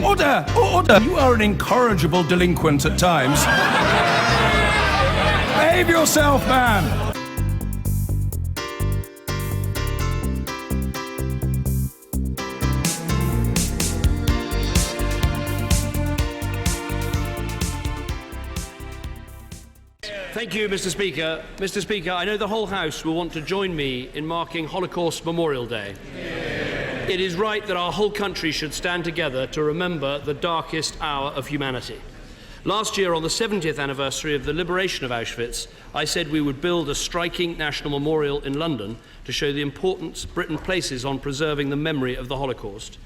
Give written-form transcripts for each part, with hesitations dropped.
Order! Order! You are an incorrigible delinquent at times. Behave yourself, man! Thank you, Mr. Speaker. Mr. Speaker, I know the whole House will want to join me in marking Holocaust Memorial Day. It is right that our whole country should stand together to remember the darkest hour of humanity. Last year, on the 70th anniversary of the liberation of Auschwitz, I said we would build a striking national memorial in London to show the importance Britain places on preserving the memory of the Holocaust.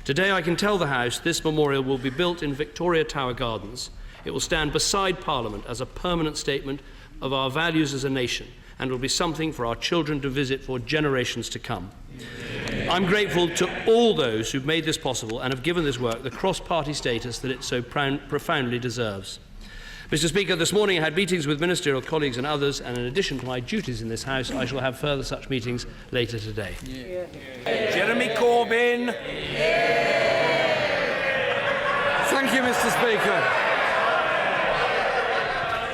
Today, I can tell the House this memorial will be built in Victoria Tower Gardens. It will stand beside Parliament as a permanent statement of our values as a nation, and will be something for our children to visit for generations to come. I'm grateful to all those who've made this possible and have given this work the cross-party status that it so profoundly deserves. Mr. Speaker, this morning I had meetings with ministerial colleagues and others, and in addition to my duties in this House, I shall have further such meetings later today. Jeremy Corbyn! Thank you, Mr. Speaker.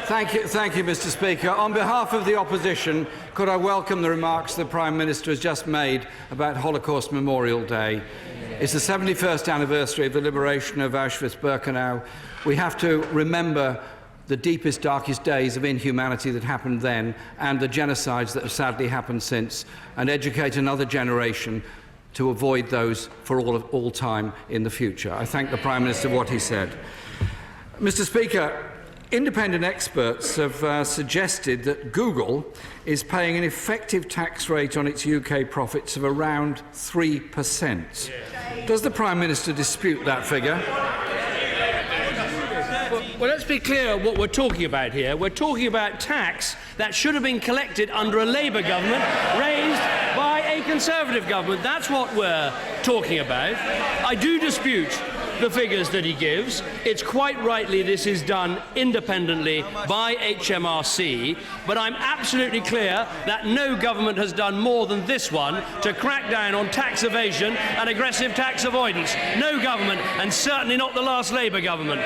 Thank you, Mr. Speaker. On behalf of the opposition, could I welcome the remarks the Prime Minister has just made about Holocaust Memorial Day. It's the 71st anniversary of the liberation of Auschwitz-Birkenau. We have to remember the deepest, darkest days of inhumanity that happened then and the genocides that have sadly happened since, and educate another generation to avoid those for all time in the future. I thank the Prime Minister for what he said. Mr. Speaker, independent experts have suggested that Google is paying an effective tax rate on its UK profits of around 3%. Does the Prime Minister dispute that figure? Well, let's be clear what we're talking about here. We're talking about tax that should have been collected under a Labour government, raised by a Conservative government. That's what we're talking about. I do dispute the figures that he gives. It's quite rightly this is done independently by HMRC, but I'm absolutely clear that no government has done more than this one to crack down on tax evasion and aggressive tax avoidance. No government, and certainly not the last Labour government.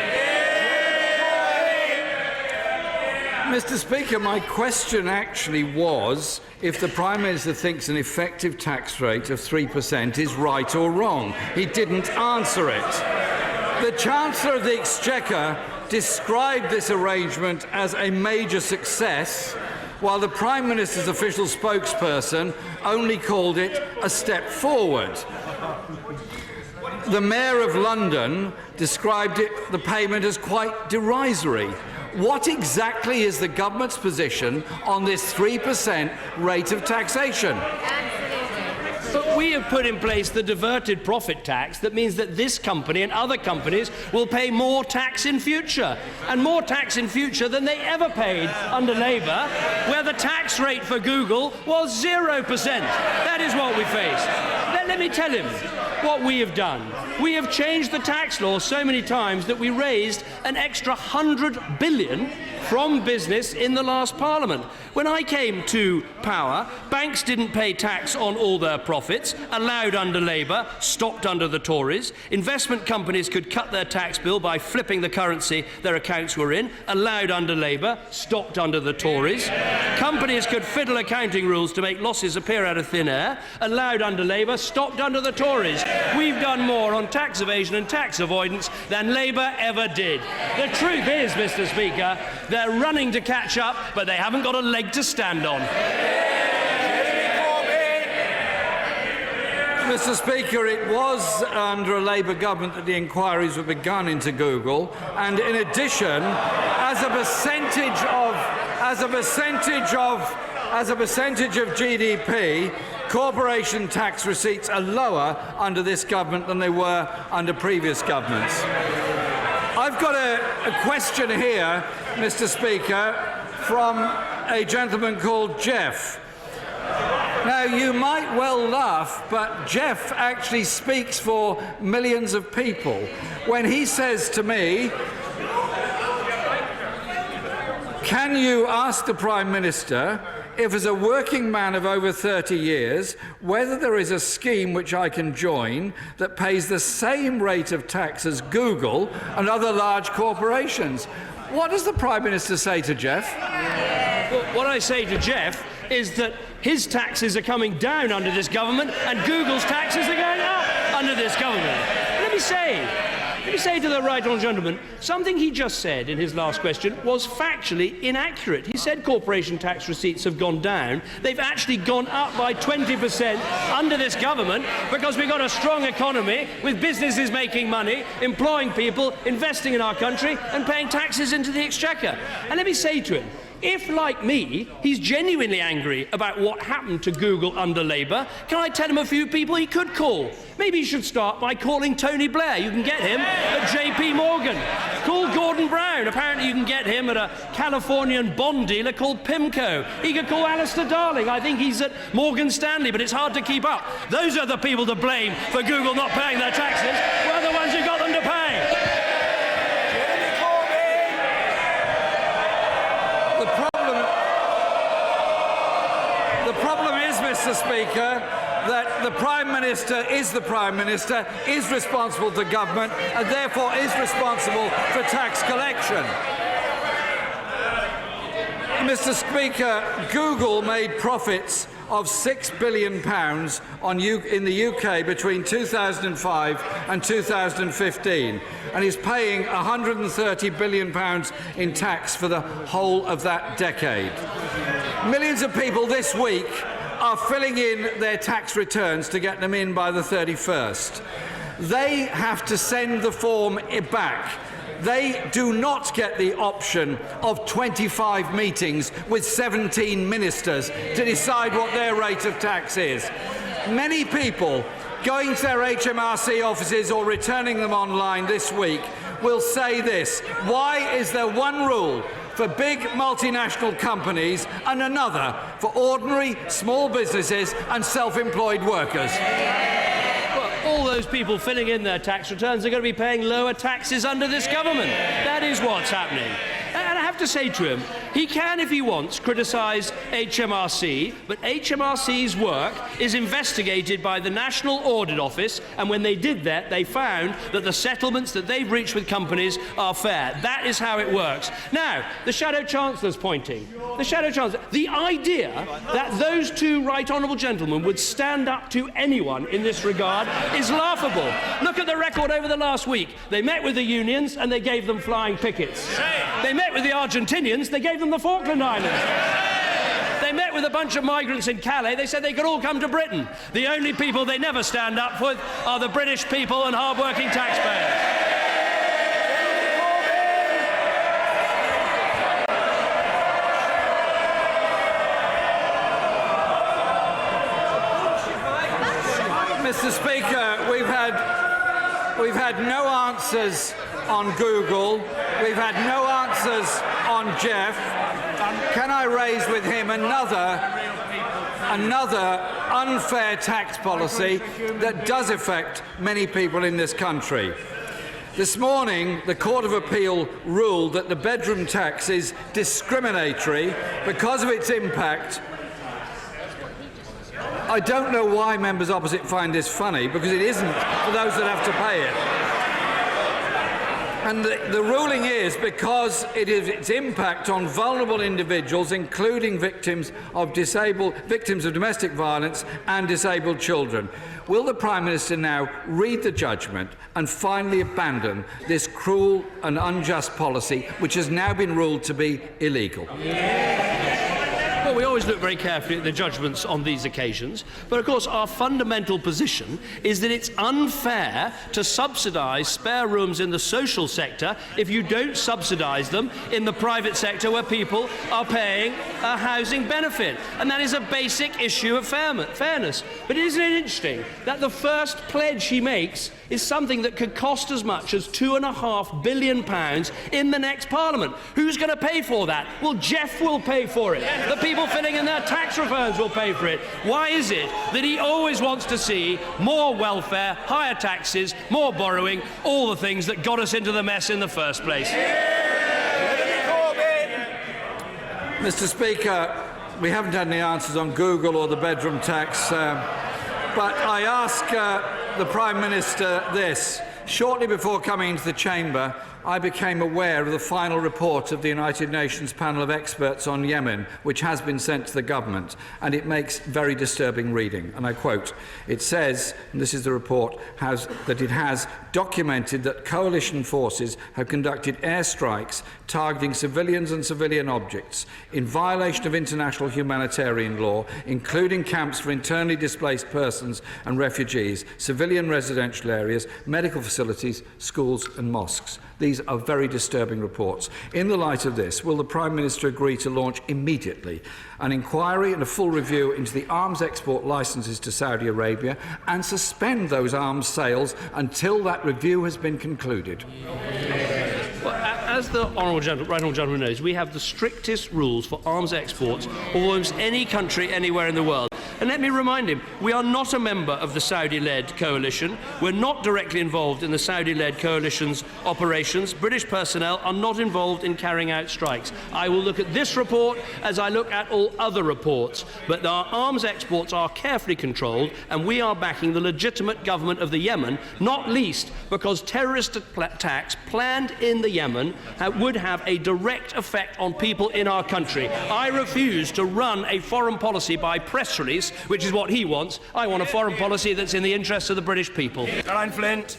Mr. Speaker, my question actually was if the Prime Minister thinks an effective tax rate of 3% is right or wrong. He didn't answer it. The Chancellor of the Exchequer described this arrangement as a major success, while the Prime Minister's official spokesperson only called it a step forward. The Mayor of London described the payment as quite derisory. What exactly is the government's position on this 3% rate of taxation? But we have put in place the diverted profit tax that means that this company and other companies will pay more tax in future, and more tax in future than they ever paid under Labour, where the tax rate for Google was 0%. That is what we face. Let me tell him what we have done. We have changed the tax law so many times that we raised an extra 100 billion from business in the last Parliament. When I came to power, banks didn't pay tax on all their profits, allowed under Labour, stopped under the Tories. Investment companies could cut their tax bill by flipping the currency their accounts were in, allowed under Labour, stopped under the Tories. Companies could fiddle accounting rules to make losses appear out of thin air, allowed under Labour, stopped under the Tories. We've done more on tax evasion and tax avoidance than Labour ever did. The truth is, Mr. Speaker, they're running to catch up, but they haven't got a leg to stand on. Mr. Speaker, it was under a Labour government that the inquiries were begun into Google, and in addition, as a percentage of GDP, corporation tax receipts are lower under this government than they were under previous governments. I've got a question here, Mr. Speaker, from a gentleman called Jeff. Now, you might well laugh, but Jeff actually speaks for millions of people when he says to me, can you ask the Prime Minister if as a working man of over 30 years, whether there is a scheme which I can join that pays the same rate of tax as Google and other large corporations. What does the Prime Minister say to Jeff? Well, what I say to Jeff is that his taxes are coming down under this government and Google's taxes are going up under this government. Let me say to the right honourable gentleman, something he just said in his last question was factually inaccurate. He said corporation tax receipts have gone down. They've actually gone up by 20% under this government because we've got a strong economy with businesses making money, employing people, investing in our country and paying taxes into the exchequer. And let me say to him, if, like me, he's genuinely angry about what happened to Google under Labour, can I tell him a few people he could call? Maybe he should start by calling Tony Blair. You can get him at JP Morgan. Call Gordon Brown. Apparently you can get him at a Californian bond dealer called PMCO. He could call Alistair Darling. I think he's at Morgan Stanley, but it's hard to keep up. Those are the people to blame for Google not paying their taxes. We're the ones who got them to pay. Mr. Speaker, that the Prime Minister is the Prime Minister, is responsible to government and therefore is responsible for tax collection. Mr. Speaker, Google made profits of £6 billion in the UK between 2005 and 2015 and is paying £130 billion in tax for the whole of that decade. Millions of people this week are filling in their tax returns to get them in by the 31st. They have to send the form back. They do not get the option of 25 meetings with 17 ministers to decide what their rate of tax is. Many people going to their HMRC offices or returning them online this week will say this: why is there one rule for big multinational companies and another for ordinary small businesses and self-employed workers? Well, all those people filling in their tax returns are going to be paying lower taxes under this government. That is what's happening. And I have to say to him, he can, if he wants, criticise HMRC, but HMRC's work is investigated by the National Audit Office, and when they did that, they found that the settlements that they've reached with companies are fair. That is how it works. Now, the Shadow Chancellor's pointing. The Shadow Chancellor, the idea that those two right honourable gentlemen would stand up to anyone in this regard is laughable. Look at the record over the last week. They met with the unions and they gave them flying pickets. They met with the Argentinians, they gave them the Falkland Islands. They met with a bunch of migrants in Calais, they said they could all come to Britain. The only people they never stand up for are the British people and hard-working taxpayers. Mr. Speaker, we've had no answers on Google. We've had no answers on Jeff. Can I raise with him another unfair tax policy that does affect many people in this country? This morning, the Court of Appeal ruled that the bedroom tax is discriminatory because of its impact. I don't know why members opposite find this funny, because it isn't for those that have to pay it. And the ruling is because it is its impact on vulnerable individuals, including victims of domestic violence and disabled children. Will the Prime Minister now read the judgment and finally abandon this cruel and unjust policy, which has now been ruled to be illegal? Well, we always look very carefully at the judgments on these occasions, but of course our fundamental position is that it's unfair to subsidise spare rooms in the social sector if you don't subsidise them in the private sector where people are paying a housing benefit. And that is a basic issue of fairness. But isn't it interesting that the first pledge he makes is something that could cost as much as £2.5 billion in the next Parliament? Who's going to pay for that? Well, Jeff will pay for it. The people filling in their tax returns will pay for it. Why is it that he always wants to see more welfare, higher taxes, more borrowing, all the things that got us into the mess in the first place? Mr. Speaker, we haven't had any answers on Google or the bedroom tax, but I ask the Prime Minister this. Shortly before coming into the chamber, I became aware of the final report of the United Nations panel of experts on Yemen, which has been sent to the government, and it makes very disturbing reading. And I quote, it says, and this is the report, that it has documented that coalition forces have conducted airstrikes targeting civilians and civilian objects in violation of international humanitarian law, including camps for internally displaced persons and refugees, civilian residential areas, medical facilities, schools and mosques. These are very disturbing reports. In the light of this, will the Prime Minister agree to launch immediately an inquiry and a full review into the arms export licences to Saudi Arabia and suspend those arms sales until that review has been concluded? Well, as the Right Honourable Gentleman knows, we have the strictest rules for arms exports of almost any country anywhere in the world. And let me remind him, we are not a member of the Saudi-led coalition. We're not directly involved in the Saudi-led coalition's operations. British personnel are not involved in carrying out strikes. I will look at this report as I look at all other reports. But our arms exports are carefully controlled, and we are backing the legitimate government of the Yemen, not least because terrorist attacks planned in the Yemen would have a direct effect on people in our country. I refuse to run a foreign policy by press release, which is what he wants. I want a foreign policy that's in the interests of the British people. Caroline Flint.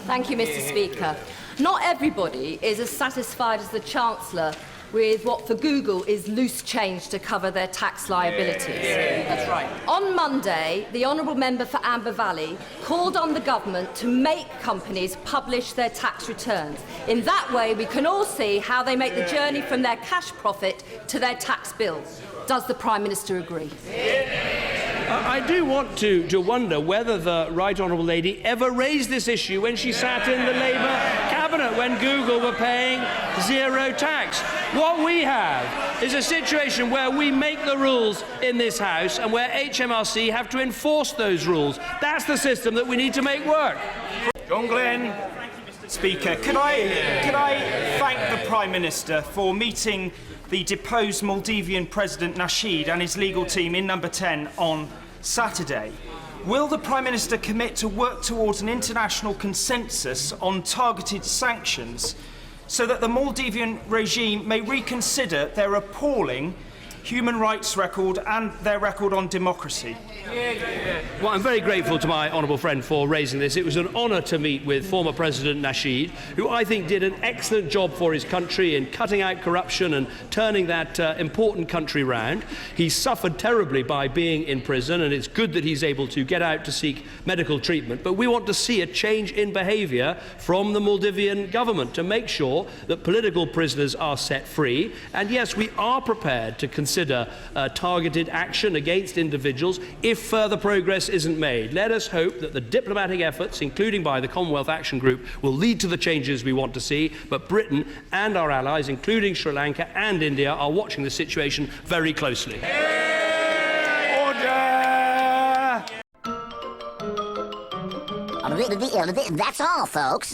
Thank you, Mr. Speaker. Not everybody is as satisfied as the Chancellor with what for Google is loose change to cover their tax liabilities. That's right. On Monday, the Honourable Member for Amber Valley called on the government to make companies publish their tax returns. In that way, we can all see how they make the journey from their cash profit to their tax bill. Does the Prime Minister agree? I do want to wonder whether the Right Honourable Lady ever raised this issue when she sat in the Labour cabinet, when Google were paying zero tax. What we have is a situation where we make the rules in this House and where HMRC have to enforce those rules. That's the system that we need to make work. John Glenn. Speaker, could I thank the Prime Minister for meeting the deposed Maldivian President Nasheed and his legal team in Number 10 on Saturday? Will the Prime Minister commit to work towards an international consensus on targeted sanctions so that the Maldivian regime may reconsider their appalling human rights record and their record on democracy? Well, I'm very grateful to my honourable friend for raising this. It was an honour to meet with former President Nasheed, who I think did an excellent job for his country in cutting out corruption and turning that important country round. He suffered terribly by being in prison, and it's good that he's able to get out to seek medical treatment. But we want to see a change in behaviour from the Maldivian government to make sure that political prisoners are set free. And yes, we are prepared to consider targeted action against individuals if further progress isn't made. Let us hope that the diplomatic efforts, including by the Commonwealth Action Group, will lead to the changes we want to see. But Britain and our allies, including Sri Lanka and India, are watching the situation very closely. Order! That's all, folks.